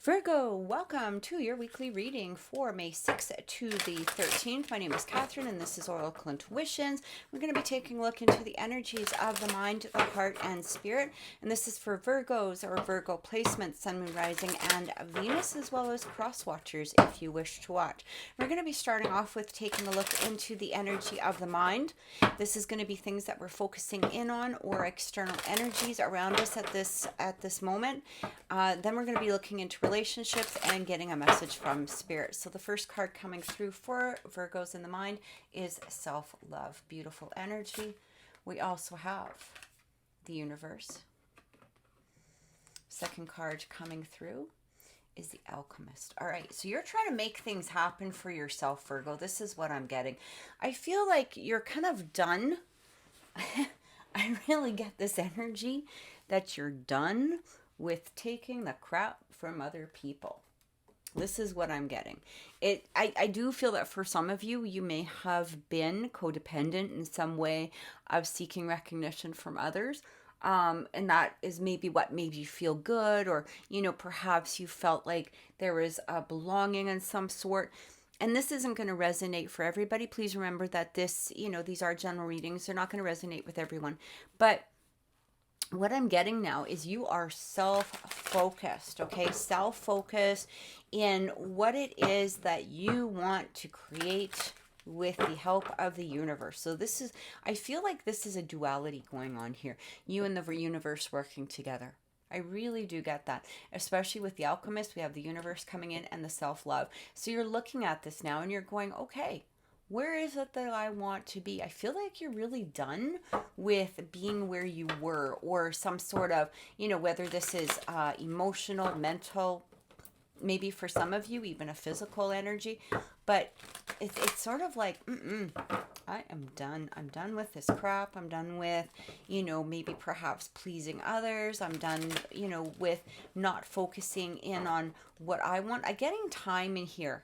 Virgo, welcome to your weekly reading for May 6th to the 13th. My name is Catherine, and this is Oracle Intuitions. We're going to be taking a look into the energies of the mind, the heart, and spirit. And this is for Virgos or Virgo placements, Sun, Moon, Rising, and Venus, as well as cross watchers if you wish to watch. We're going to be starting off with taking a look into the energy of the mind. This is going to be things that we're focusing in on or external energies around us at this moment. Then we're going to be looking into relationships and getting a message from spirit. So the first card coming through for Virgos in the mind is self-love, beautiful energy. We also have the universe. Second card coming through is the alchemist. All right, so you're trying to make things happen for yourself, Virgo. This is what I'm getting. I feel like you're kind of done. I really get this energy that you're done with taking the crap from other people. This is what I'm getting. I do feel that for some of you, you may have been codependent in some way of seeking recognition from others. And that is maybe what made you feel good, or, perhaps you felt like there was a belonging in some sort. And this isn't going to resonate for everybody. Please remember that these are general readings. They're not going to resonate with everyone. But what I'm getting now is you are self-focused, okay? Self-focused in what it is that you want to create with the help of the universe. So I feel like this is a duality going on here. You and the universe working together. I really do get that, especially with the alchemist. We have the universe coming in and the self-love. So you're looking at this now and you're going, okay, where is it that I want to be? I feel like you're really done with being where you were, or some sort of, whether this is emotional, mental, maybe for some of you, even a physical energy. But it's sort of like, I am done. I'm done with this crap. I'm done with, maybe perhaps pleasing others. I'm done, with not focusing in on what I want. I'm getting time in here.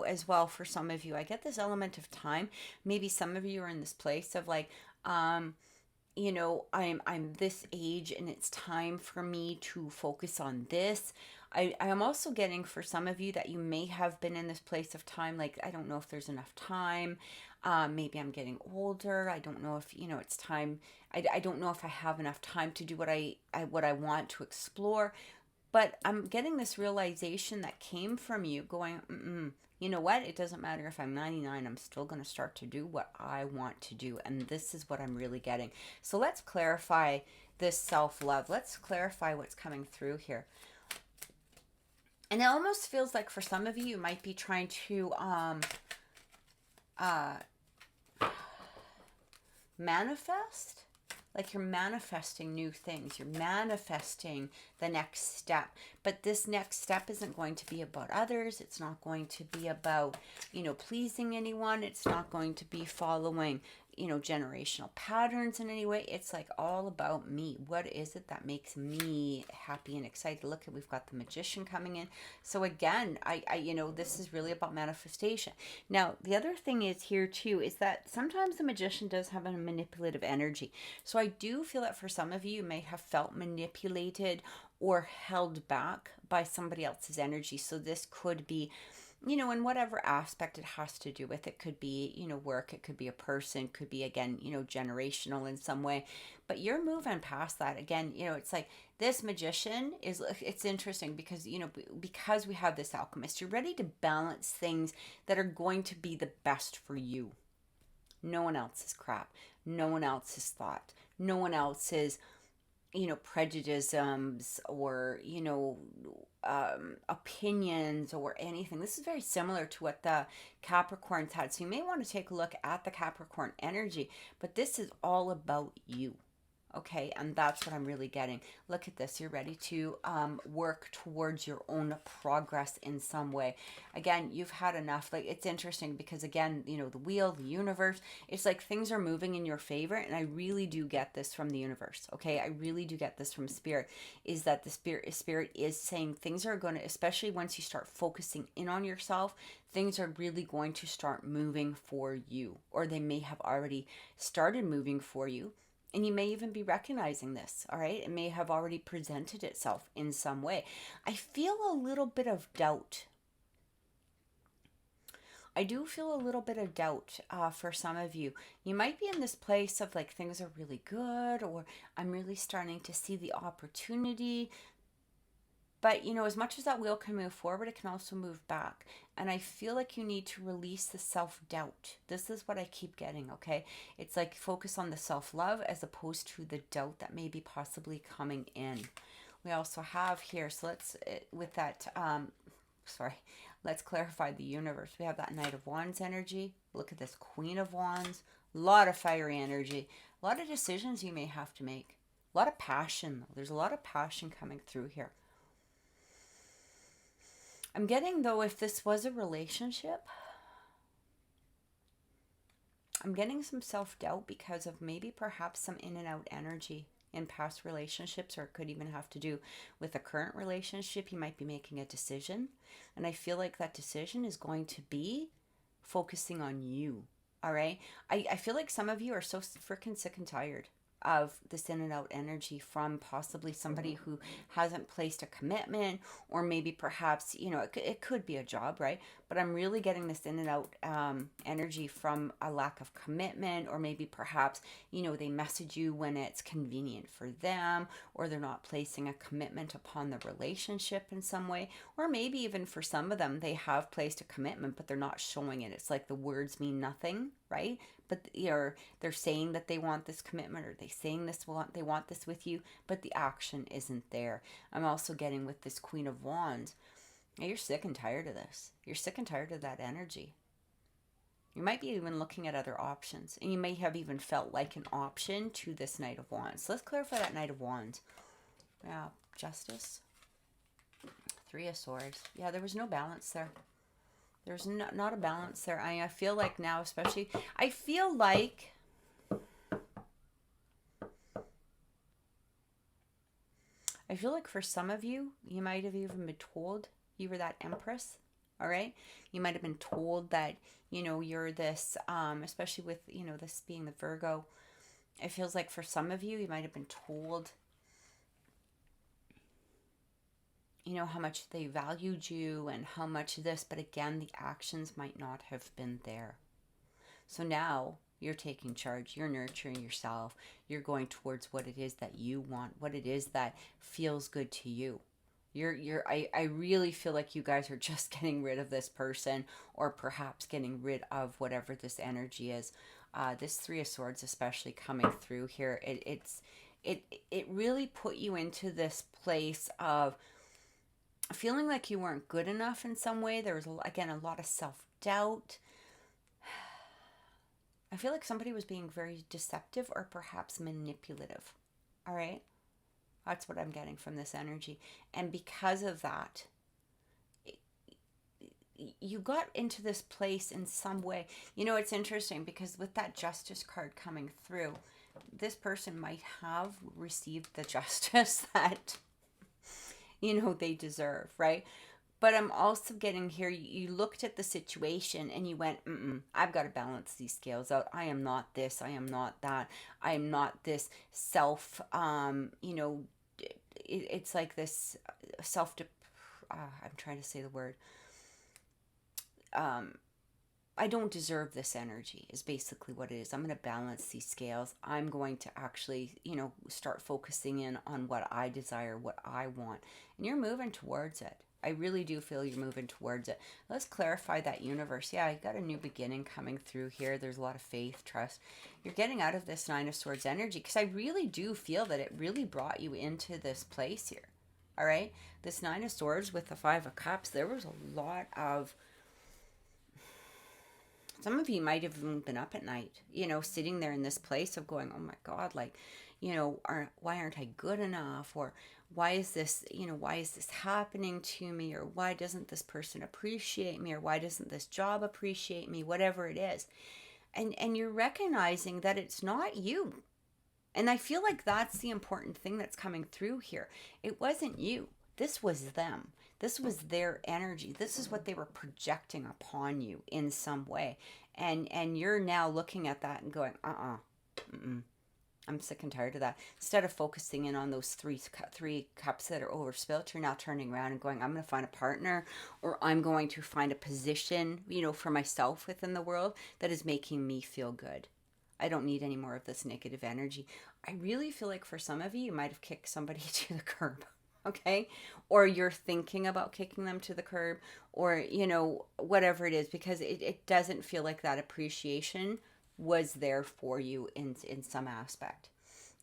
As well, for some of you, I get this element of time. Maybe some of you are in this place of like, I'm this age and it's time for me to focus on this. I'm also getting for some of you that you may have been in this place of time, like, I don't know if there's enough time. Maybe I'm getting older. I don't know if, it's time. I don't know if I have enough time to do what I want to explore. But I'm getting this realization that came from you going, you know what? It doesn't matter if I'm 99. I'm still going to start to do what I want to do. And this is what I'm really getting. So let's clarify this self-love. Let's clarify what's coming through here. And it almost feels like for some of you, you might be trying to manifest. Like you're manifesting new things. You're manifesting the next step. But this next step isn't going to be about others. It's not going to be about, pleasing anyone. It's not going to be following, generational patterns in any way. It's like all about me. What is it that makes me happy and excited? Look, we've got the magician coming in. So again, I this is really about manifestation. Now, the other thing is here too, is that sometimes the magician does have a manipulative energy. So I do feel that for some of you, you may have felt manipulated or held back by somebody else's energy. So this could be, in whatever aspect it has to do with. It could be, work, it could be a person, could be, again, generational in some way. But you're moving past that. Again, it's like this magician it's interesting because, because we have this alchemist, you're ready to balance things that are going to be the best for you. No one else's crap. No one else's thought. No one else's, prejudices or, opinions or anything. This is very similar to what the Capricorns had. So you may want to take a look at the Capricorn energy, but this is all about you. Okay, and that's what I'm really getting. Look at this. You're ready to work towards your own progress in some way. Again, you've had enough. Like, it's interesting because, again, the wheel, the universe, it's like things are moving in your favor. And I really do get this from the universe. Okay, I really do get this from spirit, is that the spirit is saying things are going to, especially once you start focusing in on yourself, things are really going to start moving for you, or they may have already started moving for you. And you may even be recognizing this, all right? It may have already presented itself in some way. I feel a little bit of doubt. I do feel a little bit of doubt for some of you. You might be in this place of like things are really good, or I'm really starting to see the opportunity. But, you know, as much as that wheel can move forward, it can also move back. And I feel like you need to release the self-doubt. This is what I keep getting, okay? It's like focus on the self-love as opposed to the doubt that may be possibly coming in. We also have here, so let's, with that, let's clarify the universe. We have that Knight of Wands energy. Look at this Queen of Wands. A lot of fiery energy. A lot of decisions you may have to make. A lot of passion, though. There's a lot of passion coming through here. I'm getting, though, if this was a relationship, I'm getting some self-doubt because of maybe perhaps some in and out energy in past relationships, or it could even have to do with a current relationship. You might be making a decision, and I feel like that decision is going to be focusing on you, all right? I feel like some of you are so freaking sick and tired of this in and out energy from possibly somebody who hasn't placed a commitment, or maybe perhaps, you know, it could be a job, right? But I'm really getting this in and out energy from a lack of commitment, or maybe perhaps, you know, they message you when it's convenient for them, or they're not placing a commitment upon the relationship in some way, or maybe even for some of them, they have placed a commitment, but they're not showing it. It's like the words mean nothing, right? But they're saying that they want this commitment, or they want this with you, but the action isn't there. I'm also getting with this Queen of Wands, you're sick and tired of this. You're sick and tired of that energy. You might be even looking at other options, and you may have even felt like an option to this Knight of Wands. So let's clarify that Knight of Wands. Yeah, Justice. Three of Swords. Yeah, there was no balance there. There's not a balance there. I feel like now, especially, I feel like for some of you, you might have even been told you were that Empress, all right? You might have been told that, you know, you're this, especially with, you know, this being the Virgo. It feels like for some of you, you might have been told, you know, how much they valued you and how much this, but again, the actions might not have been there. So now you're taking charge, you're nurturing yourself, you're going towards what it is that you want, what it is that feels good to you. I really feel like you guys are just getting rid of this person, or perhaps getting rid of whatever this energy is. This Three of Swords especially coming through here, it really put you into this place of feeling like you weren't good enough in some way. There was, again, a lot of self-doubt. I feel like somebody was being very deceptive or perhaps manipulative. All right? That's what I'm getting from this energy. And because of that, you got into this place in some way. You know, it's interesting because with that Justice card coming through, this person might have received the justice that, you know, they deserve, right? But I'm also getting here, you looked at the situation and you went, I've got to balance these scales out. I am not this, I am not that, I am not this self, you know, it's like this I'm trying to say the word, I don't deserve this energy is basically what it is. I'm going to balance these scales. I'm going to actually, you know, start focusing in on what I desire, what I want. And you're moving towards it. I really do feel you're moving towards it. Let's clarify that universe. Yeah, you got a new beginning coming through here. There's a lot of faith, trust. You're getting out of this Nine of Swords energy because I really do feel that it really brought you into this place here. All right? This Nine of Swords with the Five of Cups, there was a lot of... Some of you might have even been up at night, you know, sitting there in this place of going, oh my God, like, you know, why aren't I good enough? Or why is this, you know, why is this happening to me? Or why doesn't this person appreciate me? Or why doesn't this job appreciate me? Whatever it is. And you're recognizing that it's not you. And I feel like that's the important thing that's coming through here. It wasn't you. This was them. This was their energy. This is what they were projecting upon you in some way. And you're now looking at that and going, I'm sick and tired of that. Instead of focusing in on those three cups that are overspilt, you're now turning around and going, I'm going to find a partner, or I'm going to find a position, for myself within the world that is making me feel good. I don't need any more of this negative energy. I really feel like for some of you, you might have kicked somebody to the curb. Okay. Or you're thinking about kicking them to the curb, or, whatever it is, because it doesn't feel like that appreciation was there for you in some aspect.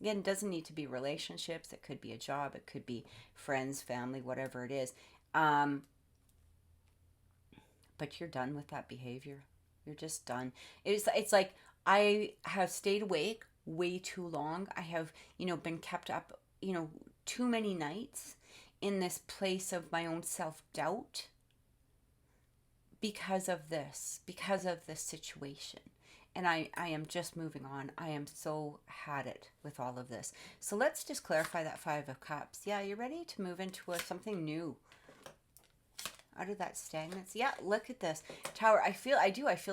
Again, it doesn't need to be relationships. It could be a job. It could be friends, family, whatever it is. But you're done with that behavior. You're just done. It's like I have stayed awake way too long. I have, been kept up, too many nights in this place of my own self-doubt because of this situation. And I am just moving on. I am so had it with all of this. So let's just clarify that Five of Cups. Yeah, you're ready to move into something new. Out of that stagnancy. Yeah, look at this. Tower. I feel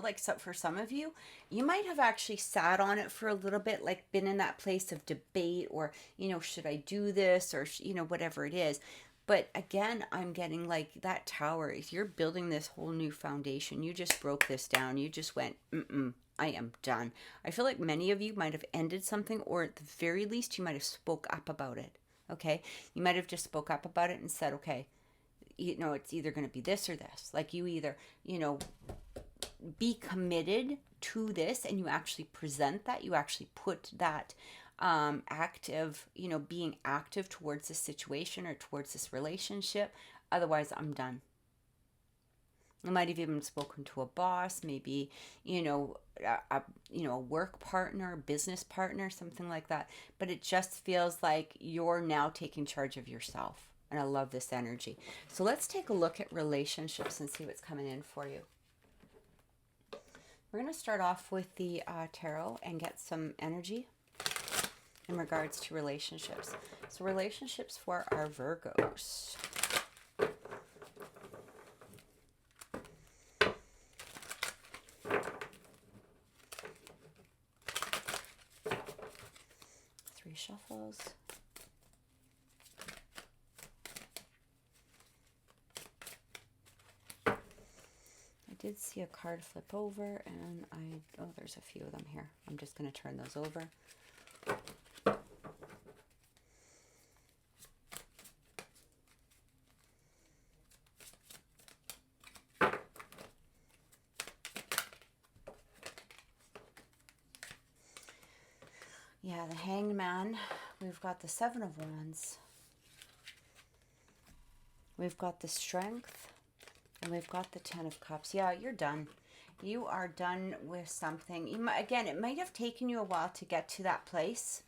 like for some of you, you might have actually sat on it for a little bit, like been in that place of debate, or, should I do this, or, whatever it is. But again, I'm getting like that Tower. If you're building this whole new foundation, you just broke this down. You just went, I am done. I feel like many of you might have ended something, or at the very least, you might have spoke up about it. Okay? You might have just spoke up about it and said, okay, it's either going to be this or this. Like you either, be committed to this, and you actually present that. You actually put that active, being active towards this situation or towards this relationship. Otherwise, I'm done. You might have even spoken to a boss, maybe, a work partner, business partner, something like that. But it just feels like you're now taking charge of yourself. And I love this energy. So let's take a look at relationships and see what's coming in for you. We're going to start off with the tarot and get some energy in regards to relationships. So relationships for our Virgos. Three shuffles. I did see a card flip over, and there's a few of them here. I'm just going to turn those over. Yeah, the Hanged Man. We've got the Seven of Wands. We've got the Strength. And we've got the Ten of Cups. Yeah, you're done. You are done with something. Again, it might have taken you a while to get to that place.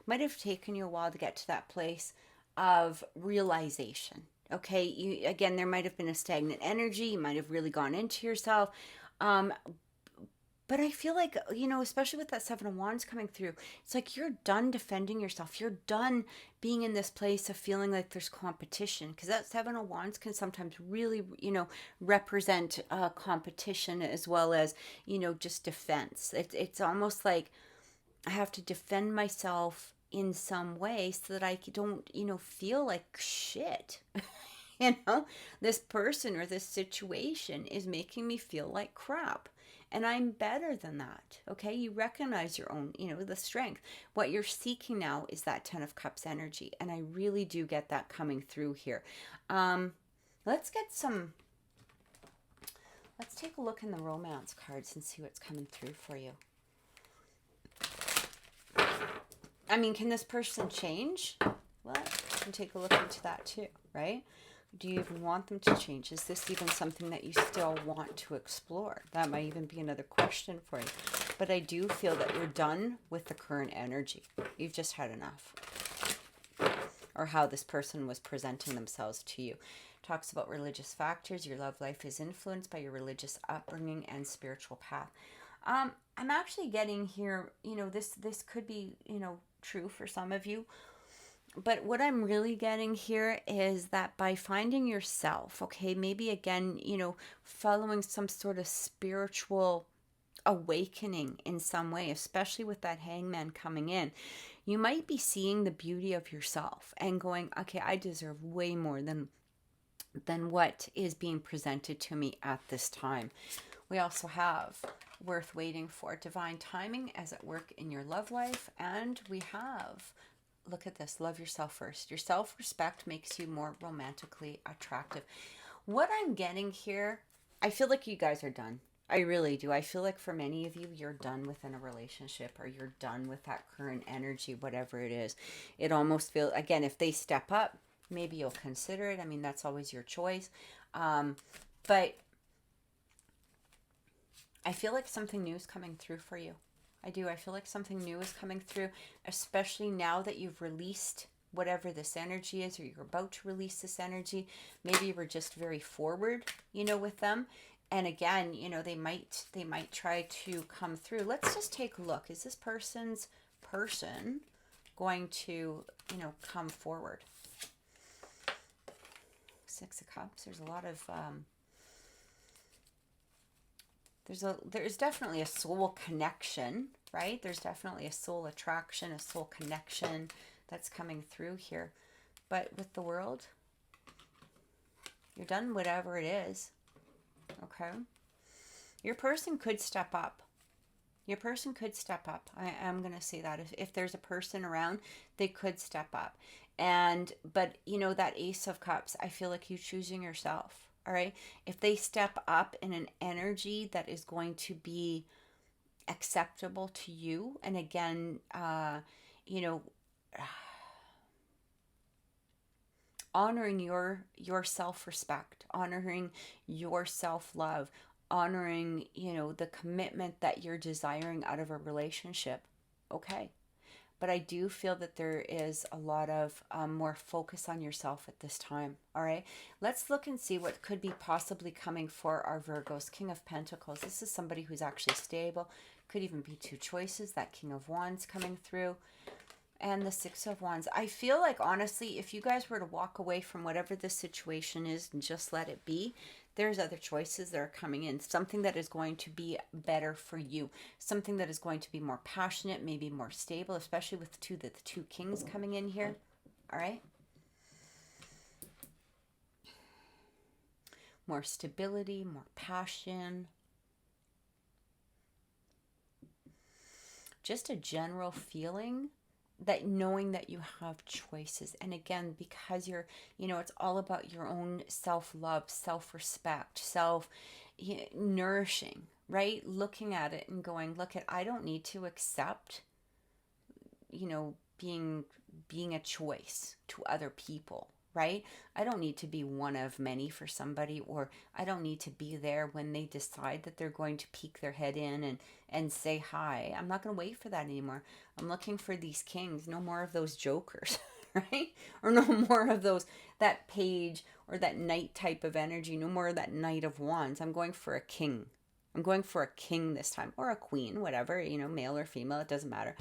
Might have taken you a while to get to that place of realization. Okay, again, there might have been a stagnant energy. You might have really gone into yourself. But I feel like, especially with that Seven of Wands coming through, it's like you're done defending yourself. You're done being in this place of feeling like there's competition. Because that Seven of Wands can sometimes really, represent competition as well as, just defense. It's almost like I have to defend myself in some way so that I don't, feel like shit. This person or this situation is making me feel like crap. And I'm better than that. Okay. You recognize your own, the strength. What you're seeking now is that Ten of Cups energy. And I really do get that coming through here. Let's take a look in the romance cards and see what's coming through for you. I mean, can this person change? Well, you can take a look into that too, right? Do you even want them to change? Is this even something that you still want to explore? That might even be another question for you. But I do feel that you're done with the current energy. You've just had enough. Or how this person was presenting themselves to you. Talks about religious factors. Your love life is influenced by your religious upbringing and spiritual path. I'm actually getting here, this could be, true for some of you. But what I'm really getting here is that by finding yourself, okay, maybe again, following some sort of spiritual awakening in some way, especially with that hangman coming in. You might be seeing the beauty of yourself and going, okay, I deserve way more than what is being presented to me at this time. We also have worth waiting for, divine timing as at work in your love life. And we have, look at this, love yourself first. Your self-respect makes you more romantically attractive. What I'm getting here, I feel like you guys are done. I really do. I feel like for many of you, you're done within a relationship, or you're done with that current energy, whatever it is. It almost feels, again, if they step up, maybe you'll consider it. I mean, that's always your choice. But I feel like something new is coming through for you. I do. I feel like something new is coming through, especially now that you've released whatever this energy is, or you're about to release this energy. Maybe you were just very forward, with them. And again, they might try to come through. Let's just take a look. Is this person going to, come forward? Six of Cups. There's a lot of, there's definitely a soul connection, right? There's definitely a soul attraction, a soul connection that's coming through here. But with the World, you're done whatever it is. Okay. Your person could step up. Your person could step up. I'm going to say that. If there's a person around, they could step up. But that Ace of Cups, I feel like you choosing yourself. All right. If they step up in an energy that is going to be acceptable to you. And again, honoring your self-respect, honoring your self-love, honoring, the commitment that you're desiring out of a relationship. Okay. But I do feel that there is a lot of more focus on yourself at this time. All right. Let's look and see what could be possibly coming for our Virgos. King of Pentacles. This is somebody who's actually stable. Could even be two choices. That King of Wands coming through. And the Six of Wands. I feel like, honestly, if you guys were to walk away from whatever this situation is and just let it be, there's other choices that are coming in. Something that is going to be better for you. Something that is going to be more passionate, maybe more stable, especially with the two kings coming in here. All right. More stability, more passion. Just a general feeling that knowing that you have choices. And again, because you're, it's all about your own self-love, self-respect, self-nourishing, right? Looking at it and going, look, I don't need to accept, being a choice to other people, right? I don't need to be one of many for somebody, or I don't need to be there when they decide that they're going to peek their head in and say hi. I'm not going to wait for that anymore. I'm looking for these kings. No more of those jokers, right? Or no more of that page or that knight type of energy. No more of that Knight of Wands. I'm going for a king. I'm going for a king this time, or a queen, whatever, male or female, it doesn't matter.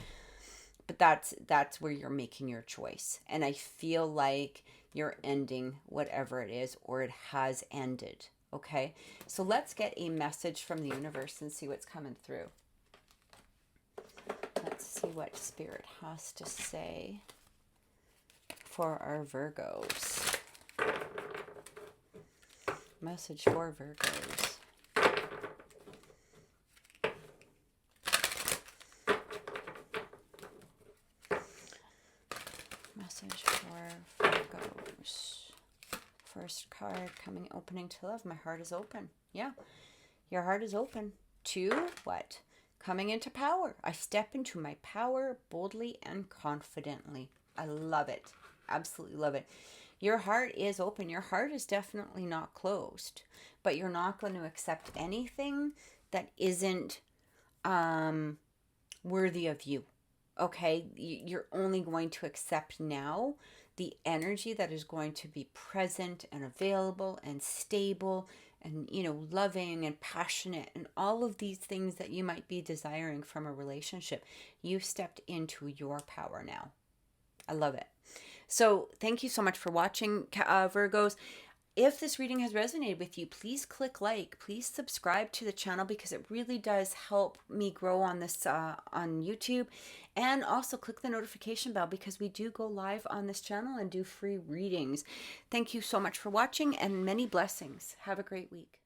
But that's where you're making your choice. And I feel like you're ending whatever it is, or it has ended. Okay? So let's get a message from the universe and see what's coming through. Let's see what Spirit has to say for our Virgos. Message for Virgos. Message for Virgos. First card coming, opening to love. My heart is open. Yeah. Your heart is open to what? Coming into power. I step into my power boldly and confidently. I love it. Absolutely love it. Your heart is open. Your heart is definitely not closed, but you're not going to accept anything that isn't worthy of you. Okay? You're only going to accept now the energy that is going to be present and available and stable and, loving and passionate and all of these things that you might be desiring from a relationship. You've stepped into your power now. I love it. So thank you so much for watching, Virgos. If this reading has resonated with you, please click like, please subscribe to the channel because it really does help me grow on this on YouTube. And also click the notification bell because we do go live on this channel and do free readings. Thank you so much for watching and many blessings. Have a great week.